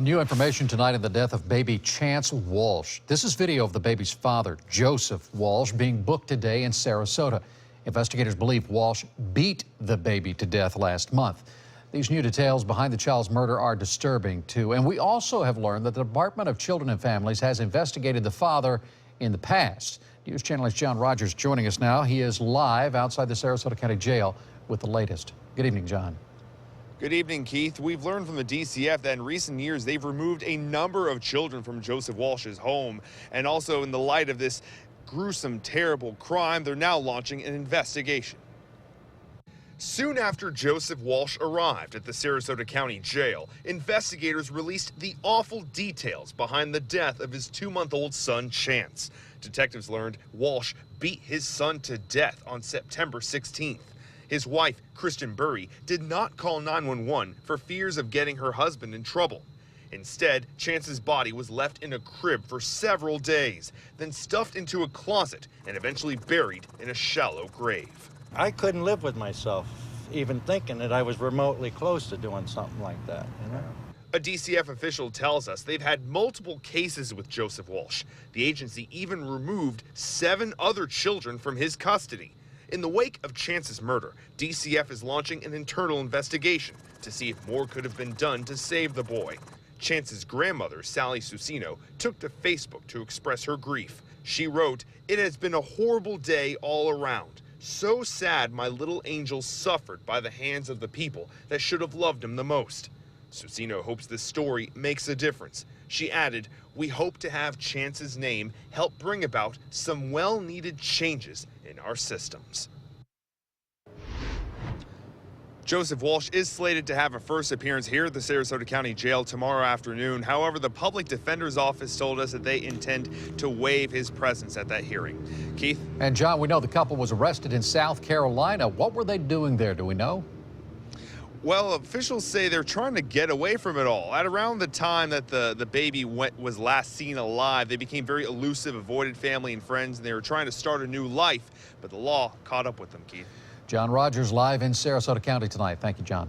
New information tonight in the death of baby Chance Walsh. This is video of the baby's father, Joseph Walsh, being booked today in Sarasota. Investigators believe Walsh beat the baby to death last month. These new details behind the child's murder are disturbing, too. And we also have learned that the Department of Children and Families has investigated the father in the past. News Channel 8's John Rogers joining us now. He is live outside the Sarasota County Jail with the latest. Good evening, John. Good evening, Keith. We've learned from the DCF that in recent years they've removed a number of children from Joseph Walsh's home. And also in the light of this gruesome, terrible crime, they're now launching an investigation. Soon after Joseph Walsh arrived at the Sarasota County Jail, investigators released the awful details behind the death of his 2-month-old son, Chance. Detectives learned Walsh beat his son to death on September 16th. His wife, Kristen Burry, did not call 911 for fears of getting her husband in trouble. Instead, Chance's body was left in a crib for several days, then stuffed into a closet and eventually buried in a shallow grave. I couldn't live with myself, even thinking that I was remotely close to doing something like that, you know? A DCF official tells us they've had multiple cases with Joseph Walsh. The agency even removed 7 other children from his custody. In the wake of Chance's murder, DCF is launching an internal investigation to see if more could have been done to save the boy. Chance's grandmother, Sally Susino, took to Facebook to express her grief. She wrote, "It has been a horrible day all around. So sad my little angel suffered by the hands of the people that should have loved him the most." Susino hopes this story makes a difference. She added, "We hope to have Chance's name help bring about some well-needed changes in our systems." Joseph Walsh is slated to have a first appearance here at the Sarasota County Jail tomorrow afternoon. However, the Public Defender's Office told us that they intend to waive his presence at that hearing. Keith? And John, we know the couple was arrested in South Carolina. What were they doing there? Do we know? Well, officials say they're trying to get away from it all. At around the time that the baby was last seen alive, they became very elusive, avoided family and friends, and they were trying to start a new life. But the law caught up with them, Keith. John Rogers live in Sarasota County tonight. Thank you, John.